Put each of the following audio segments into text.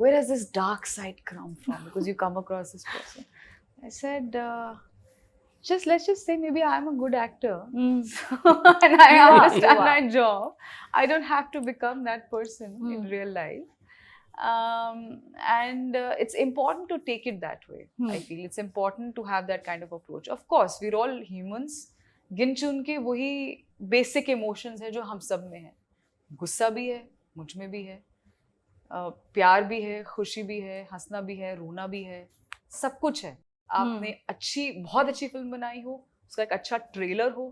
where has this dark side come from? Because you come across this person. I said, let's just say maybe I'm a good actor. And I understand my job. I don't have to become that person in real life. And it's important to take it that way. I feel it's important to have that kind of approach. Of course, we're all humans. गिन चुन के वही basic emotions है जो हम सब में है. गुस्सा भी है, मुझ में भी है, प्यार भी है, खुशी भी है, हंसना भी है, रोना भी है, सब कुछ है. आपने बहुत अच्छी फिल्म बनाई हो, उसका एक अच्छा ट्रेलर हो,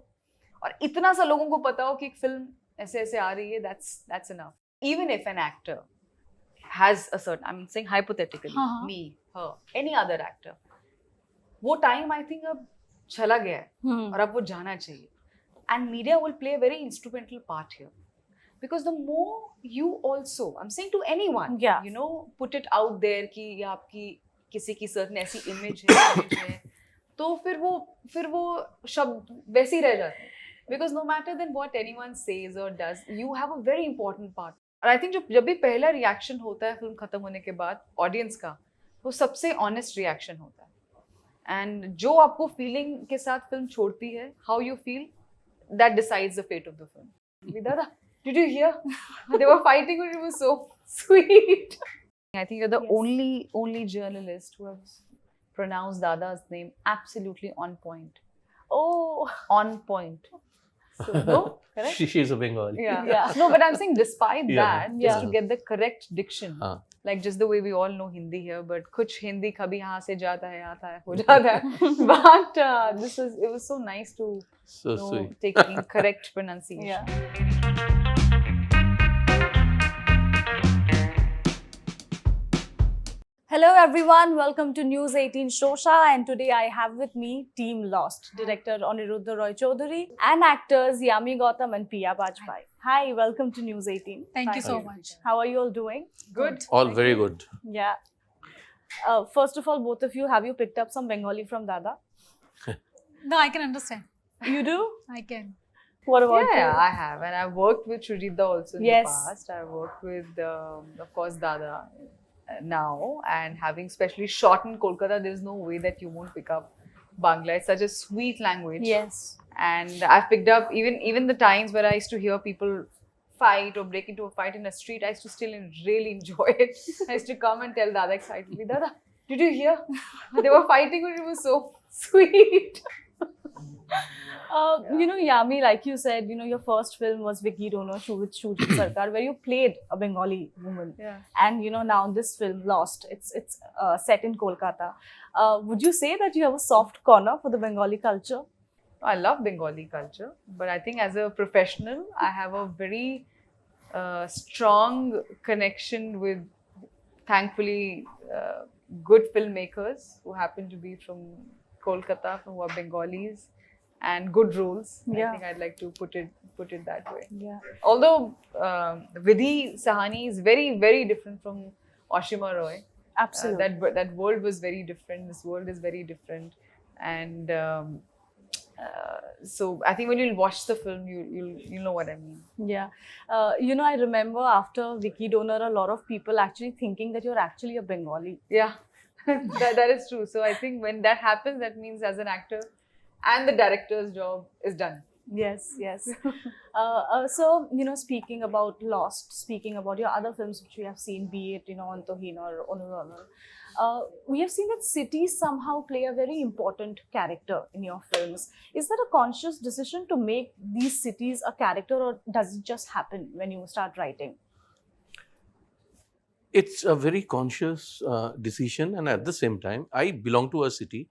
और इतना सा लोगों को पता हो कि एक फिल्म ऐसे ऐसे आ रही है, that's enough. Even if an actor has a certain, I'm saying hypothetically, me, her, any other actor, वो time I think अब चला गया है और अब वो जाना चाहिए. And media will play a very instrumental part here. Because the more you also, I'm saying to anyone, you know, put it out there कि ये आपकी किसी की certain ऐसी image है, तो फिर वो शब्द वैसे ही रह जाते हैं. Because no matter then what anyone says or does, you have a very important part. और I think जब भी पहला reaction होता है फिल्म खत्म होने के बाद audience का, वो सबसे honest reaction होता है. And जो आपको feeling के साथ फिल्म छोड़ती है, how you feel, that decides the fate of the film. Dada, did you hear? They were fighting, but it was so sweet. I think you're the only journalist who has pronounced Dada's name absolutely on point. Oh, on point. So, no, correct? She's a Bengali. Yeah. No, but I'm saying despite that, just to get the correct diction, like just the way we all know Hindi here, but kuch Hindi kabhi yahan se jata hai, aata hai, ho jata hai. But it was so nice to taking correct pronunciation. Yeah. Hello everyone, welcome to News 18 Showsha, and today I have with me Team Lost, director Aniruddha Roy Chowdhury and actors Yami Gautam and Pia Bajpai. Hi, welcome to News 18. Thank you so much. How are you all doing? Good. All very good. Yeah. First of all, both of you, have you picked up some Bengali from Dada? No, I can understand. You do? I can. What about you? Yeah, I have. And I've worked with Shurida also in the past. I've worked with, of course, Dada now, and having specially shot in Kolkata, there's no way that you won't pick up Bangla. It's such a sweet language. Yes. And I've picked up even the times where I used to hear people fight or break into a fight in a street, I used to still really enjoy it. I used to come and tell Dada excitedly, Dada, did you hear? They were fighting, but it was so sweet. You know, Yami, like you said, you know, your first film was Vicky Donor with Shujit Sarkar, where you played a Bengali woman. Yeah. And, you know, now this film, Lost, it's set in Kolkata. Would you say that you have a soft corner for the Bengali culture? I love Bengali culture, but I think as a professional, I have a very strong connection with, thankfully, good filmmakers who happen to be from Kolkata, who are Bengalis, and good roles. Yeah. I think I'd like to put it that way. Yeah. Although Vidhi Sahani is very, very different from Ashima Roy. Absolutely. That world was very different. This world is very different, and so I think when you'll watch the film, you'll know what I mean. Yeah. You know, I remember after Vicky Donor, a lot of people actually thinking that you're actually a Bengali. Yeah, that is true. So I think when that happens, that means as an actor and the director's job is done. Yes, yes. So, you know, speaking about Lost, speaking about your other films which we have seen, be it, you know, Antohin or Onurana, we have seen that cities somehow play a very important character in your films. Is that a conscious decision to make these cities a character, or does it just happen when you start writing? It's a very conscious decision, and at the same time, I belong to a city.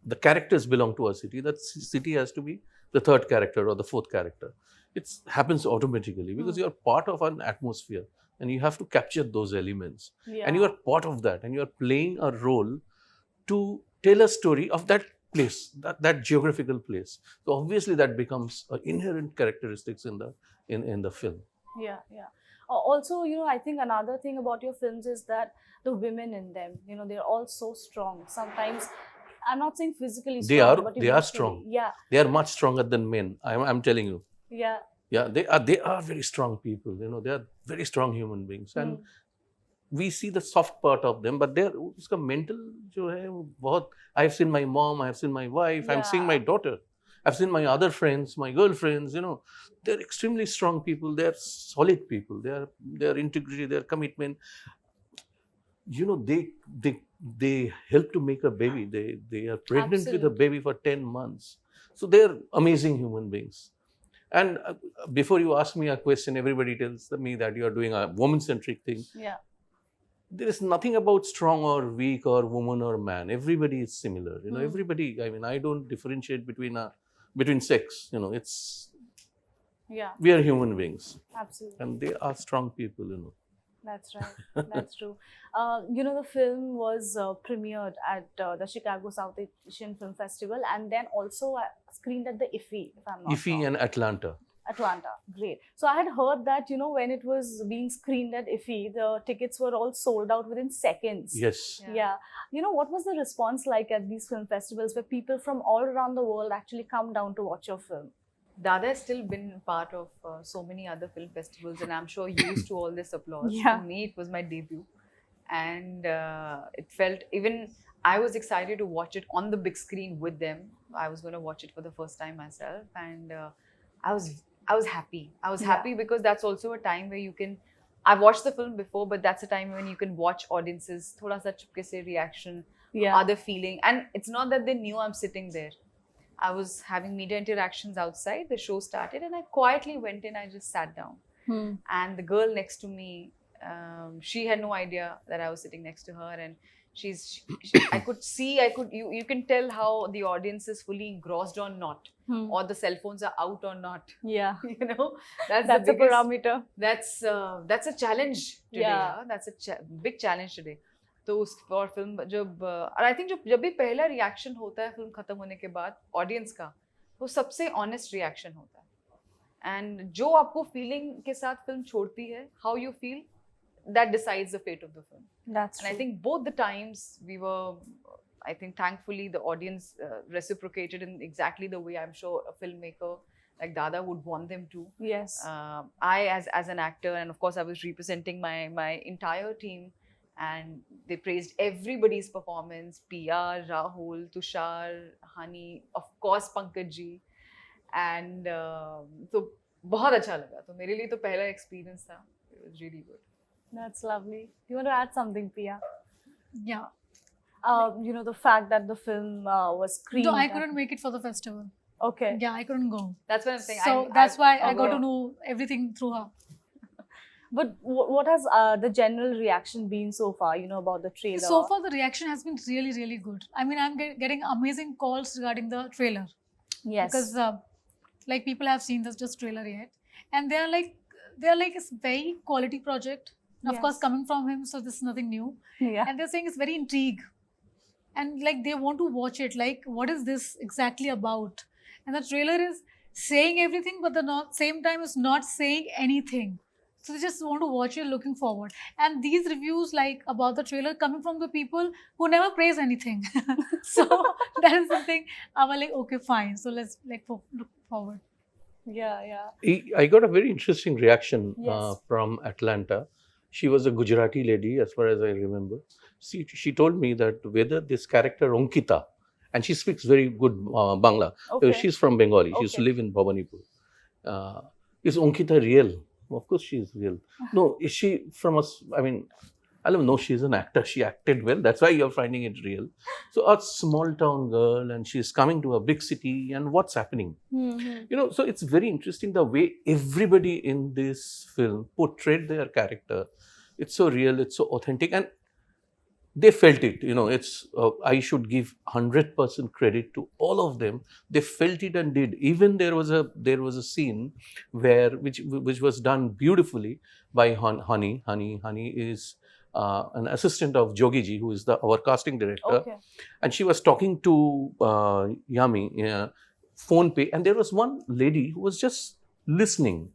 The characters belong to a city. That city has to be the third character or the fourth character. It happens automatically because you are part of an atmosphere and you have to capture those elements. Yeah. And you are part of that, and you are playing a role to tell a story of that place, that geographical place. So obviously that becomes inherent characteristics in the film. Yeah, yeah. Also, you know, I think another thing about your films is that the women in them, you know, they're all so strong. Sometimes, I'm not saying physically strong, but they are strong. Yeah. They are much stronger than men. I'm telling you. Yeah. Yeah, they are very strong people. You know, they are very strong human beings, and we see the soft part of them, but their uska mental जो है वो बहुत. I have seen my mom, I have seen my wife, I'm seeing my daughter, I've seen my other friends, my girlfriends. They're extremely strong people. They're solid people. Their integrity, their commitment. They help to make a baby. They are pregnant with a baby for 10 months. So they're amazing human beings. And before you ask me a question, everybody tells me that you are doing a woman-centric thing. Yeah. There is nothing about strong or weak or woman or man. Everybody is similar. Everybody. I mean, I don't differentiate between sex. It's we are human beings. Absolutely. And they are strong people. That's right. That's true. The film was premiered at the Chicago South Asian Film Festival and then also screened at the IFFI, if I'm not IFFI wrong. and Atlanta. Atlanta, great. So I had heard that, when it was being screened at IFFI, the tickets were all sold out within seconds. Yes. Yeah. What was the response like at these film festivals where people from all around the world actually come down to watch your film? Dada has still been part of so many other film festivals, and I'm sure used to all this applause. Yeah. For me, it was my debut, and it felt, even I was excited to watch it on the big screen with them. I was going to watch it for the first time myself, and I was happy. I was happy because that's also a time where you can. I've watched the film before, but that's a time when you can watch audiences, thoda sa chupke se reaction, other feeling, and it's not that they knew I'm sitting there. I was having media interactions outside. The show started, and I quietly went in. I just sat down, and the girl next to me, she had no idea that I was sitting next to her, and I could see. You can tell how the audience is fully engrossed or not, or the cell phones are out or not. Yeah, that's a parameter. That's a challenge today. Yeah. That's a big challenge today. तो उस और film जब और I think जब भी पहला reaction होता है फिल्म खत्म होने के बाद ऑडियंस का, वो सबसे ऑनेस्ट रिएक्शन होता है, एंड जो आपको फीलिंग के साथ फिल्म छोड़ती है, how you feel, that decides the fate of the film. And I think both the times we were, I think thankfully the audience reciprocated in exactly the way I'm sure a filmmaker like Dada would want them to. Yes. I as an actor, and of course I was representing my entire team, and they praised everybody's performance. Pia, Rahul, Tushar, Hani, of course Pankaj ji, and so बहुत अच्छा लगा. तो मेरे लिए तो पहला experience था. It was really good. That's lovely. You want to add something, Pia? Yeah. The fact that the film was screened. No, I couldn't make it for the festival. Okay. Yeah, I couldn't go. That's what I'm saying. So that's why I got to know everything through her. But what has the general reaction been so far, about the trailer? So far, the reaction has been really, really good. I mean, I'm getting amazing calls regarding the trailer. Yes. Because people have seen this trailer yet, and they're like it's very quality project. Of Yes. course, coming from him, so this is nothing new. Yeah. And they're saying it's very intrigue, and they want to watch it. What is this exactly about? And the trailer is saying everything, but the same time is not saying anything. So they just want to watch it, looking forward. And these reviews about the trailer coming from the people who never praise anything. So that is something I was like, okay, fine. So let's look forward. Yeah. I got a very interesting reaction Yes. from Atlanta. She was a Gujarati lady, as far as I remember. She told me that whether this character Ankita, and she speaks very good Bangla. Okay. She's from Bengali. She used to Okay. live in Bhawanipur. Is Ankita real? Of course she is real. No, is she from us? I mean, I don't know. She's an actor. She acted well. That's why you're finding it real. So a small town girl, and she's coming to a big city, and what's happening? Mm-hmm. So it's very interesting the way everybody in this film portrayed their character. It's so real. It's so authentic, and they felt it. It's I should give 100% credit to all of them. They felt it and did. Even there was a scene which was done beautifully by Honey. Honey is an assistant of Jogi ji, who is our casting director. Okay. And she was talking to Yami phone pay, and there was one lady who was just listening.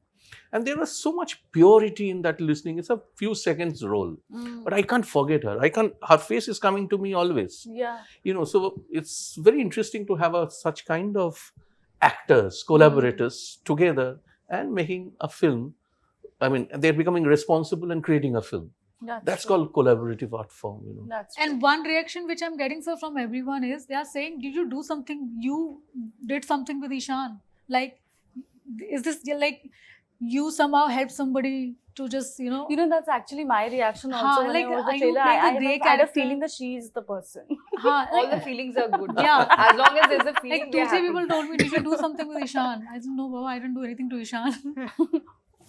And there was so much purity in that listening. It's a few seconds role, but I can't forget her. Her face is coming to me always. Yeah. So it's very interesting to have such kind of actors, collaborators together and making a film. I mean, they're becoming responsible and creating a film. That's true. called collaborative art form, That's true. And one reaction which I'm getting, sir, from everyone is they are saying, "Did you do something? You did something with Ishan? Like, is this like you somehow helped somebody to just That's actually my reaction also Haan, when like, I watched the you trailer. played a I gay had a character. feeling that she's the person. हाँ, All like, the feelings are good. Yeah. As long as there's a feeling, like we are 2-3 people happy. told me, "Did you do something with Ishan?" I said, "No, Baba, I didn't do anything to Ishan."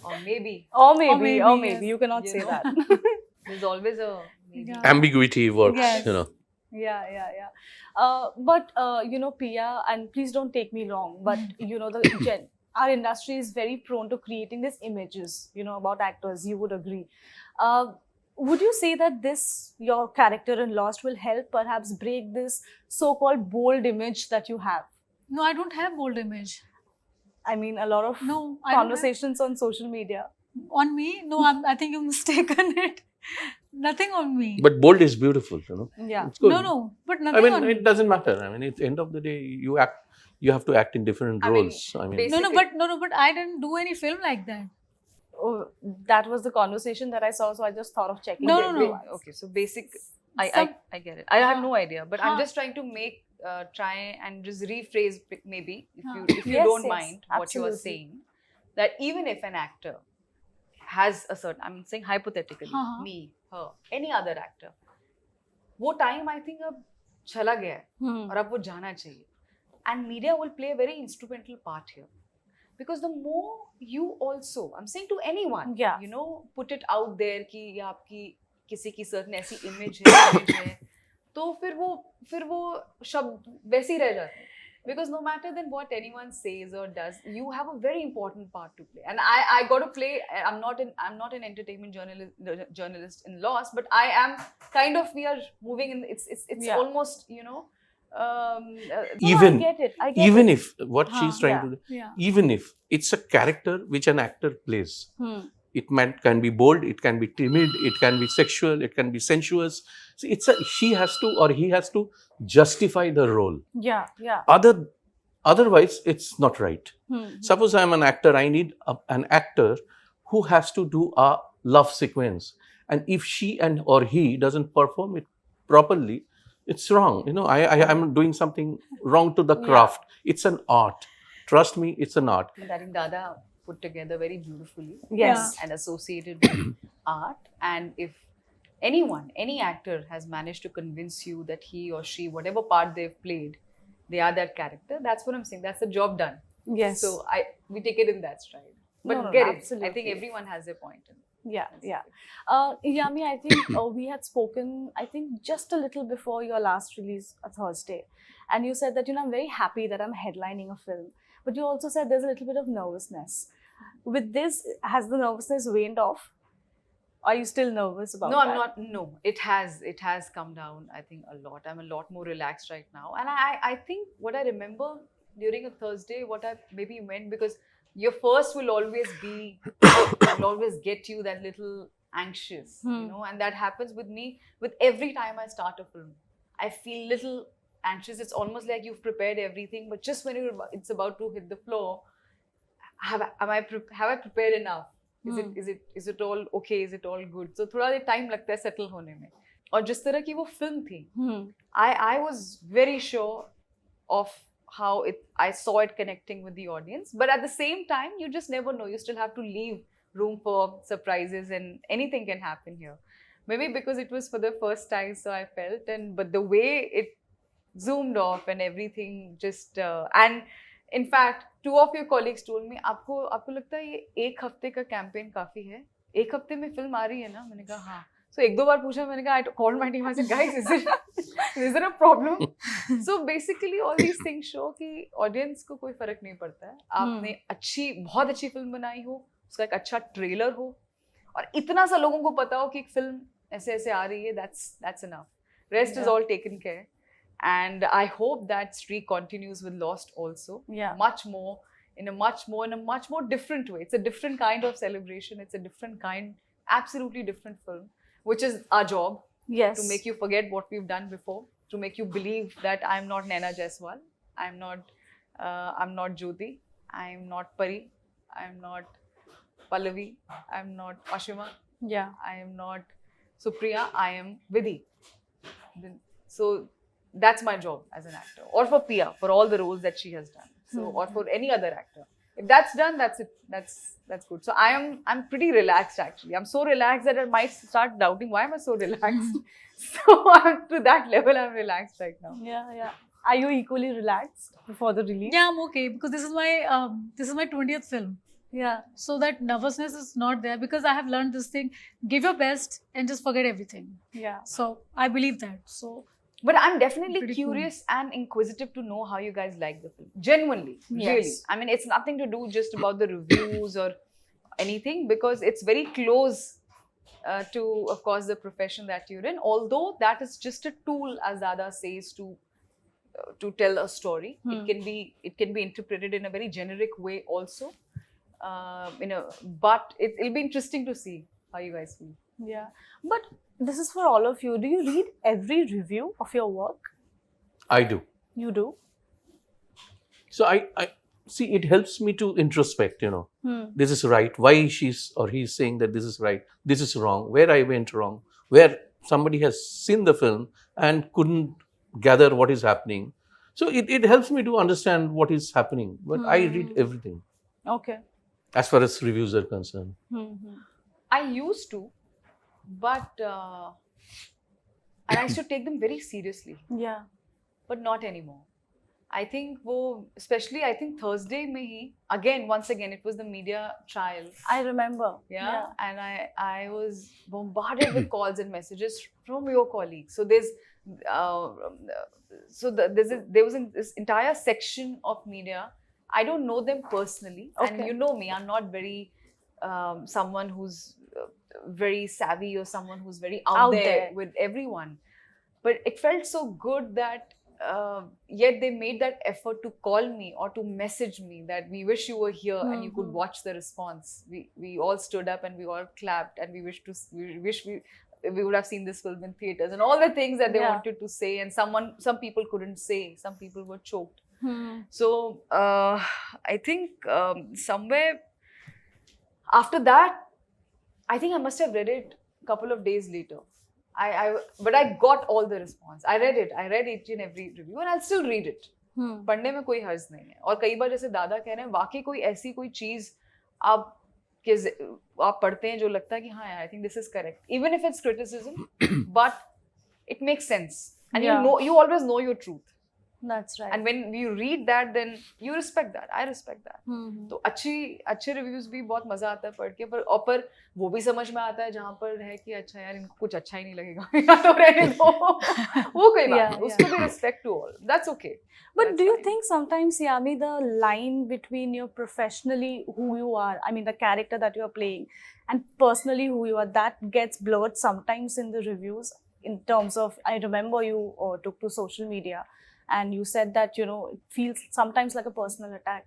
Or maybe. Or maybe, yes. you cannot You say know. that. There's always a maybe. Yeah. Ambiguity works, Yes. Yeah. But Pia, and please don't take me wrong, but our industry is very prone to creating these images, about actors. You would agree. Would you say that your character in Lost, will help perhaps break this so-called bold image that you have? No, I don't have bold image. I mean, a lot of No, I don't have. conversations on social media. On me? No, I think you've mistaken it. Nothing on me. But bold is beautiful, Yeah. It's good. No, but I nothing mean, on me. it doesn't matter. I mean, at the end of the day, you have to act in different I mean, roles. I mean, basically- No, but I didn't do any film like that. Oh, that was the conversation that I saw, so I just thought of checking. No, it. no, no. Okay, so basic. Some- I get it. I have Haan. no idea, but I'm Haan. just trying to try and just rephrase maybe Haan. if you Yes, don't yes, mind what you are absolutely. saying, that even if an actor has a certain, I'm saying hypothetically, हाँ. me, her, any other actor, वो time I think अब चला गया है और अब वो जाना चाहिए, and media will play a very instrumental part here, because the more you also, I'm saying to anyone, Yeah. put it out there कि ये आपकी किसी की certain ऐसी image है, तो फिर वो शब्द वैसे ही रह जाते हैं. Because no matter then what anyone says or does, you have a very important part to play. And I got to play. I'm not an entertainment journalist in Lost, but I am kind of. We are moving in. It's Yeah. almost No, Even- I get it. even if what Haan, she's trying yeah. to do, Yeah. even if it's a character which an actor plays, it can be bold, it can be timid, it can be sexual, it can be sensuous. So she has to or he has to justify the role. Yeah. Otherwise, it's not right. Hmm. Suppose I'm an actor, I need an actor who has to do a love sequence, and if she or he doesn't perform it properly, it's wrong. I'm doing something wrong to the craft. It's an art. Trust me, it's an art. that in Dada put together very beautifully. Yes. And associated with art. And if any actor has managed to convince you that he or she, whatever part they've played, they are that character, that's what I'm saying. That's the job done. Yes. So we take it in that stride. But No, get it. I absolutely. think everyone has their point in it. Yeah. Yami, I think we had spoken, I think just a little before your last release, a Thursday. And you said that, I'm very happy that I'm headlining a film. But you also said there's a little bit of nervousness. With this, has the nervousness waned off? Are you still nervous about No, that? I'm not. No, it has come down, I think, a lot. I'm a lot more relaxed right now. And I think what I remember during a Thursday, what I maybe meant, because your first will always get you that little anxious, and that happens with me with every time I start a film. I feel little anxious. It's almost like you've prepared everything, but just when it's about to hit the floor, have I prepared enough? Is it all okay? Is it all good? So थोड़ा देर time लगता है settle होने में. और जिस तरह की वो film थी, I was very sure of how I saw it connecting with the audience. But at the same time, you just never know. You still have to leave room for surprises, and anything can happen here. Maybe because it was for the first time, so I felt, but the way it zoomed off and everything just and in fact, 2 of your colleagues told me, आपको लगता है ये 1 हफ्ते का campaign काफी है? 1 हफ्ते में फिल्म आ रही है ना? मैंने कहा हाँ. So 1-2 बार पूछा, मैंने कहा, I called my team, I said, guys, is there a problem? So basically all these things show कि audience को कोई फर्क नहीं पड़ता है. आपने बहुत अच्छी फिल्म बनाई हो, उसका एक अच्छा ट्रेलर हो, और इतना सा लोगों को पता हो कि एक फिल्म ऐसे आ रही है, that's enough. Rest is all taken care. And I hope that streak continues with Lost also. Yeah. In a much more different way. It's a different kind of celebration. It's a different kind, absolutely different film, which is our job. Yes. To make you forget what we've done before, to make you believe that I'm not Naina Jaiswal, I'm not Jyoti, I'm not Pari, I'm not Pallavi, I'm not Ashima. Yeah. I am not So Priya, I am Vidhi. So that's my job as an actor. Or for Pia, for all the roles that she has done. So or for any other actor. If that's done, that's it. That's good. So I'm pretty relaxed actually. I'm so relaxed that I might start doubting why am I so relaxed. So to that level, I'm relaxed right now. Yeah. Are you equally relaxed before the release? Yeah, I'm okay because this is my 20th film. Yeah. So that nervousness is not there because I have learned this thing: give your best and just forget everything. Yeah. So I believe that. So But I'm definitely Pretty cool. curious and inquisitive to know how you guys like the film. Genuinely, really. Yes. I mean, it's nothing to do just about the reviews or anything because it's very close to, of course, the profession that you're in. Although that is just a tool, as Dada says, to tell a story. It can be interpreted in a very generic way also. But it'll be interesting to see how you guys feel. Yeah. But this is for all of you. Do you read every review of your work? I do. You do? So I see it helps me to introspect, this is right, why she's or he's saying that this is right, this is wrong, where I went wrong, where somebody has seen the film and couldn't gather what is happening. So it helps me to understand what is happening. But I read everything Okay. as far as reviews are concerned. I used to, but and I used to take them very seriously, Yeah. but not anymore. I think especially I think Thursday mein hi, once again it was the media trial. I remember. Yeah. And I was bombarded with calls and messages from your colleagues. So there was this entire section of media. I don't know them personally, and you know me, I'm not very someone who's very savvy or someone who's very out there with everyone. But it felt so good that yet they made that effort to call me or to message me that we wish you were here and you could watch the response. We all stood up and we all clapped and we wish we would have seen this film in theaters and all the things that they wanted to say, and some people couldn't say, some people were choked. So I think somewhere after that, I think I must have read it a couple of days later. But I got all the response. I read each and every review and I'll still read it. पढ़ने में कोई हर्ज नहीं है. और कई बार जैसे दादा कह रहे हैं, वाकई कोई ऐसी कोई चीज आप पढ़ते हैं जो लगता है कि हाँ यार, I think this is correct. Even if it's criticism, but it makes sense. And you always know your truth. That's right. And when you read that, then you respect that. I respect that. तो अच्छे reviews भी बहुत मजा आता है पढ़ के, पर वो भी समझ में आता है जहाँ पर है कि अच्छा यार इनको कुछ अच्छा ही नहीं लगेगा या तो रहने दो. वो कोई बात नहीं, उसको भी respect to all. That's okay. But do you think sometimes, Yami, the line between your professionally who you are, I mean the character that you are playing, and personally who you are, that gets blurred sometimes in the reviews in terms of, I remember you took to social media and you said that, it feels sometimes like a personal attack.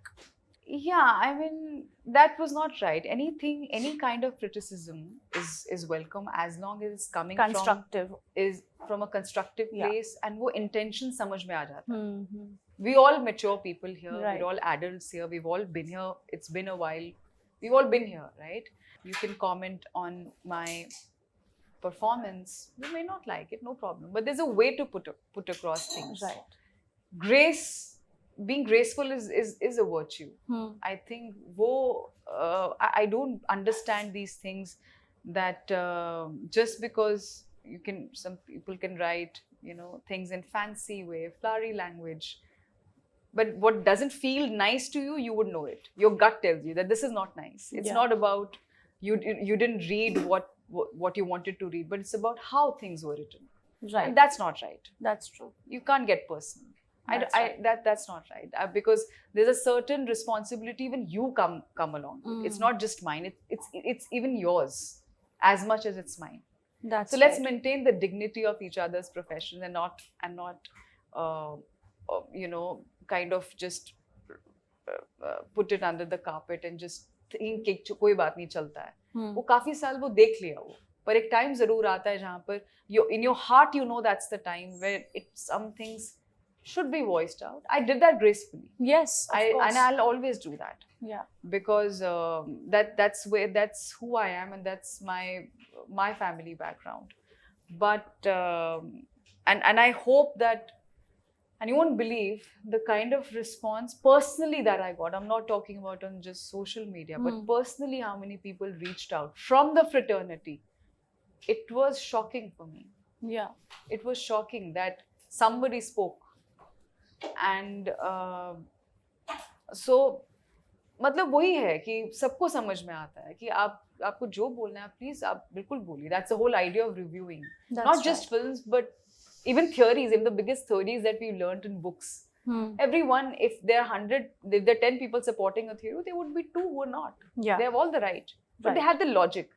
Yeah, I mean, that was not right. Any kind of criticism is welcome as long as it's coming from a constructive place and wo intention samajh mein aa jata hai. We all mature people here, we're all adults here, we've all been here, it's been a while, we've all been here, right? You can comment on my performance, you may not like it, no problem, but there's a way to put across things. Right. Being graceful is a virtue. I think I don't understand these things that just because some people can write things in fancy way, flowery language, but what doesn't feel nice to you, you would know it. Your gut tells you that this is not nice. It's not about you didn't read what you wanted to read, but it's about how things were written. Right. And that's not right. That's true. You can't get personal. That's not right, because there's a certain responsibility when you come along. It's not just mine. It's even yours as much as it's mine. That's so let's maintain the dignity of each other's profession and not kind of just put it under the carpet and just think कि कोई बात नहीं चलता है. वो काफी साल वो देख लिया वो, पर एक टाइम जरूर आता है जहाँ पर in your heart that's the time where some things should be voiced out. I did that gracefully. Yes, of course. And I'll always do that. Yeah. Because that's who I am, and that's my family background. but and I hope that, and you won't believe the kind of response personally that I got. I'm not talking about on just social media, but personally how many people reached out from the fraternity. It was shocking for me. Yeah. It was shocking that somebody spoke. And so मतलब वही है कि सबको समझ में आता है कि आपको जो बोलना है प्लीज आप बिल्कुल बोलिए. That's the whole idea of reviewing. Not just films, but even theories. Even the biggest theories that we learned in books. Everyone, if there are 10 people supporting a theory, there would be 2 who are not. Yeah. They have all the right. But they had the logic.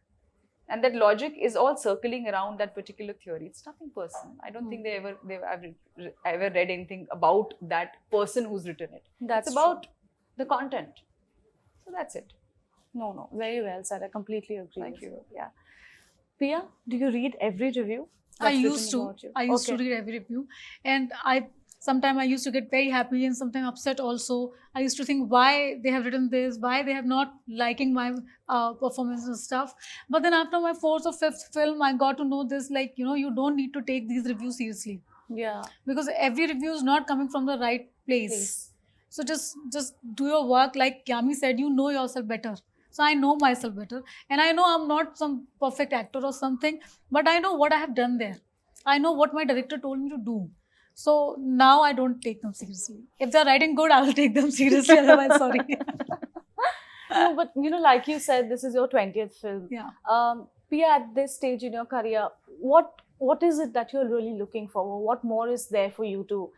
And that logic is all circling around that particular theory. It's nothing personal. I don't think they've ever read anything about that person who's written it. That's it's about the content. So that's it. No, very well said. I completely agree. Thank with you. Yeah. Pia, do you read every review? I that's used written to. about you? I used to read every review, and sometimes I used to get very happy and sometimes upset also. I used to think why they have written this, why they have not liking my performance and stuff. But then after my 4th or 5th film, I got to know this, like, you don't need to take these reviews seriously. Yeah. Because every review is not coming from the right place. So just do your work. Like Yami said, you know yourself better. So I know myself better. And I know I'm not some perfect actor or something, but I know what I have done there. I know what my director told me to do. So now I don't take them seriously. If they're writing good, I will take them seriously. Otherwise, sorry. No, but like you said, this is your 20th film. Yeah. Pia, at this stage in your career, what is it that you're really looking for? What more is there for you to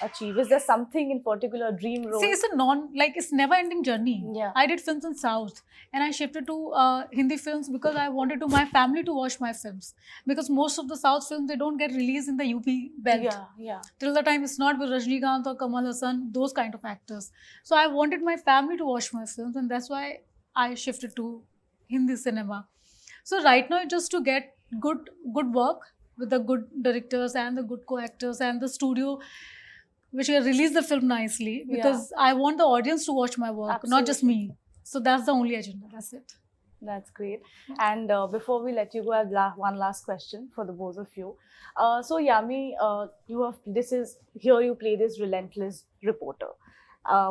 achieve? Is there something in particular, dream role? See, it's never-ending journey. Yeah. I did films in South, and I shifted to Hindi films because I wanted my family to watch my films. Because most of the South films, they don't get released in the UP belt. Yeah. Till the time it's not with Rajnikant or Kamal Hassan, those kind of actors. So I wanted my family to watch my films, and that's why I shifted to Hindi cinema. So right now, just to get good work with the good directors and the good co-actors and the studio, which will release the film nicely, because I want the audience to watch my work, not just me. So that's the only agenda. That's it. That's great. And before we let you go, I have one last question for the both of you. So Yami, you play this relentless reporter.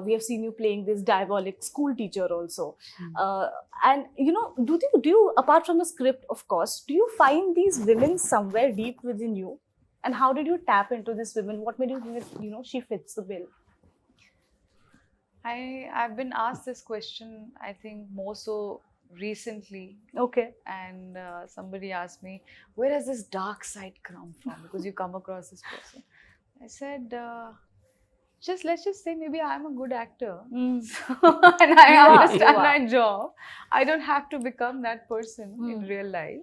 We have seen you playing this diabolic school teacher also. And do you, apart from the script, of course, do you find these women somewhere deep within you? And how did you tap into this woman? What made you think that, she fits the bill? I've been asked this question, I think, more so recently. Okay. And somebody asked me, where has this dark side come from? Because you come across this person. I said, let's just say maybe I'm a good actor. And I understand my job. I don't have to become that person in real life.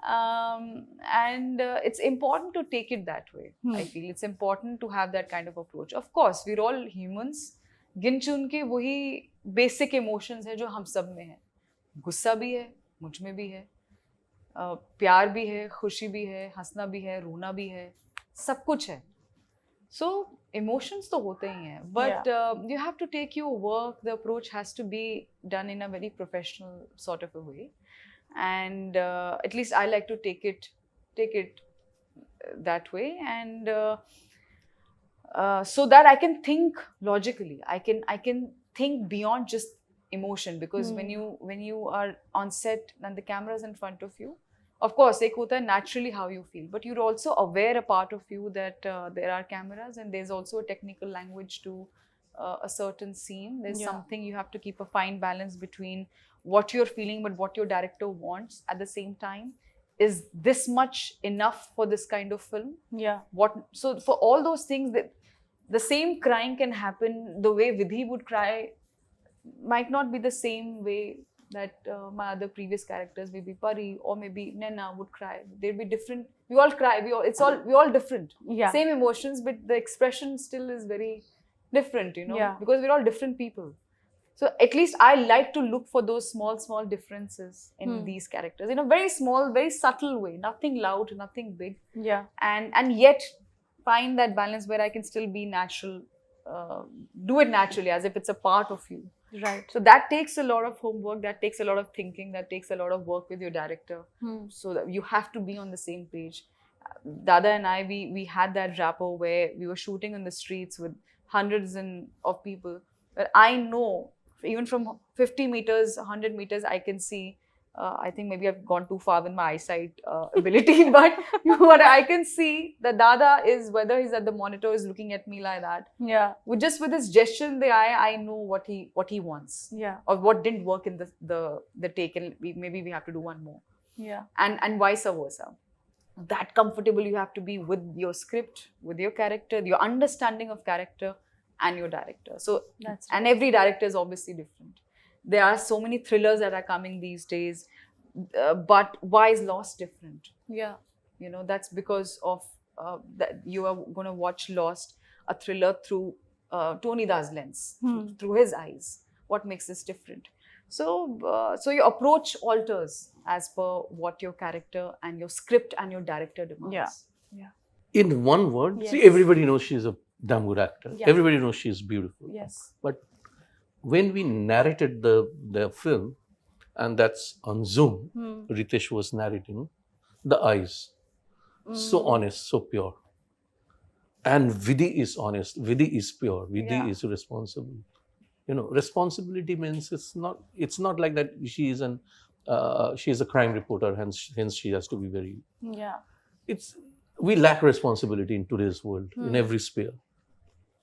And it's important to take it that way. I feel it's important to have that kind of approach. Of course, we're all humans. गिन चुन के वही basic emotions है जो हम सब में है. गुस्सा भी है, मुझ में भी है, प्यार भी है, खुशी भी है, हंसना भी है, रोना भी है, सब कुछ है. So emotions तो होते ही हैं, but you have to take your work. The approach has to be done in a very professional sort of a way. And at least I like to take it that way, and so that I can think logically. I can think beyond just emotion, because when you are on set and the camera is in front of you, of course ek hota hai naturally how you feel, but you're also aware a part of you that there are cameras, and there's also a technical language to a certain scene. There's something you have to keep a fine balance between what you're feeling but what your director wants at the same time. Is this much enough for this kind of film? So for all those things, the same crying can happen. The way Vidhi would cry might not be the same way that my other previous characters, maybe Pari or maybe Naina, would cry. They'd be different. We all cry. We're all different. Same emotions, but the expression still is very different, because we're all different people. So at least I like to look for those small differences in these characters in a very small, very subtle way. Nothing loud, nothing big. And yet find that balance where I can still be natural, do it naturally as if it's a part of you. Right. So that takes a lot of homework, that takes a lot of thinking, that takes a lot of work with your director. So that you have to be on the same page. Dada and I, we had that rapport where we were shooting in the streets with hundreds of people. But I know, even from 50 meters, 100 meters, I can see. I think maybe I've gone too far with my eyesight ability, but what I can see, the Dada is, whether he's at the monitor, is looking at me like that. Yeah. With his gesture in the eye, I know what he wants. Yeah. Or what didn't work in the take, and maybe we have to do one more. Yeah. And vice versa. That comfortable you have to be with your script, with your character, your understanding of character, and your director. So That's and every director is obviously different. There are so many thrillers that are coming these days, but why is Lost different? Yeah. You know, that's because of that you are going to watch Lost, a thriller through Tony Da's lens, through his eyes. What makes this different? So your approach alters as per what your character and your script and your director demands. Yeah. Yeah. In one word, Yes. see, everybody knows she's a damn good actor. Yeah. Everybody knows she's beautiful. Yes. But when we narrated the film, and that's on Zoom, Ritesh was narrating, the eyes, so honest, so pure. And Vidhi is honest, Vidhi is pure, Vidhi is responsible. You know, responsibility means it's not like that she is a crime reporter, hence she has to be very. Yeah. We lack responsibility in today's world, in every sphere.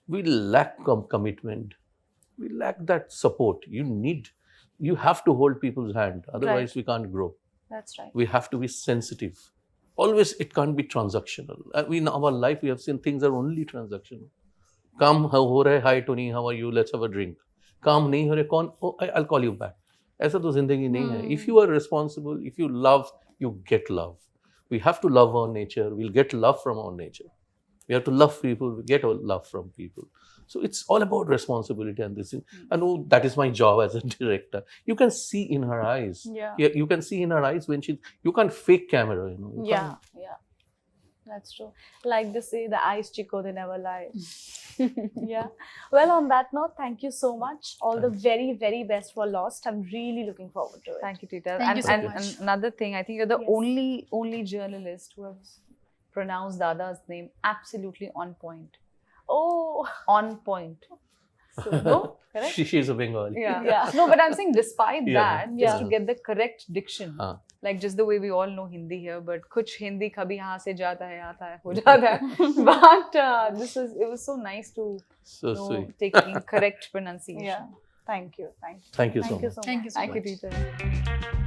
We lack commitment. We lack that support. You have to hold people's hand, otherwise we can't grow. That's right. We have to be sensitive. Always, it can't be transactional. In our life, we have seen things are only transactional. Come, how ho raha hai? Hi Tony, how are you? Let's have a drink. काम नहीं हो रहे कौन? Oh, I'll call you back. ऐसा तो जिंदगी नहीं है. If you are responsible, if you love, you get love. We have to love our nature. We'll get love from our nature. We have to love people. We get love from people. So it's all about responsibility and this. I know that is my job as a director. You can see in her eyes. Yeah. You can see in her eyes when you can't fake camera. You know. You Yeah. can't. Yeah. That's true. Like they say, the eyes chico, they never lie. Yeah. Well, on that note, thank you so much. All the very, very best for Lost. I'm really looking forward to it. Thank you, Tita. Thank you so and, much. and another thing, I think you're the Yes. only journalist who has pronounced Dada's name absolutely on point. Oh. On point. So, no? Correct? She is a Bengali. Yeah. Yeah. No, but I'm saying despite Yeah. that, just to Yeah. get the correct diction, like just the way we all know Hindi here, but kuch Hindi kabhi yahan se jata hai, aata hai, ho jata hai. But it was so nice to So know, sweet. taking correct pronunciation. Yeah. Thank you. Thank you. Thank you so Thank you much. so much. Thank you so Thank you, much. Tita.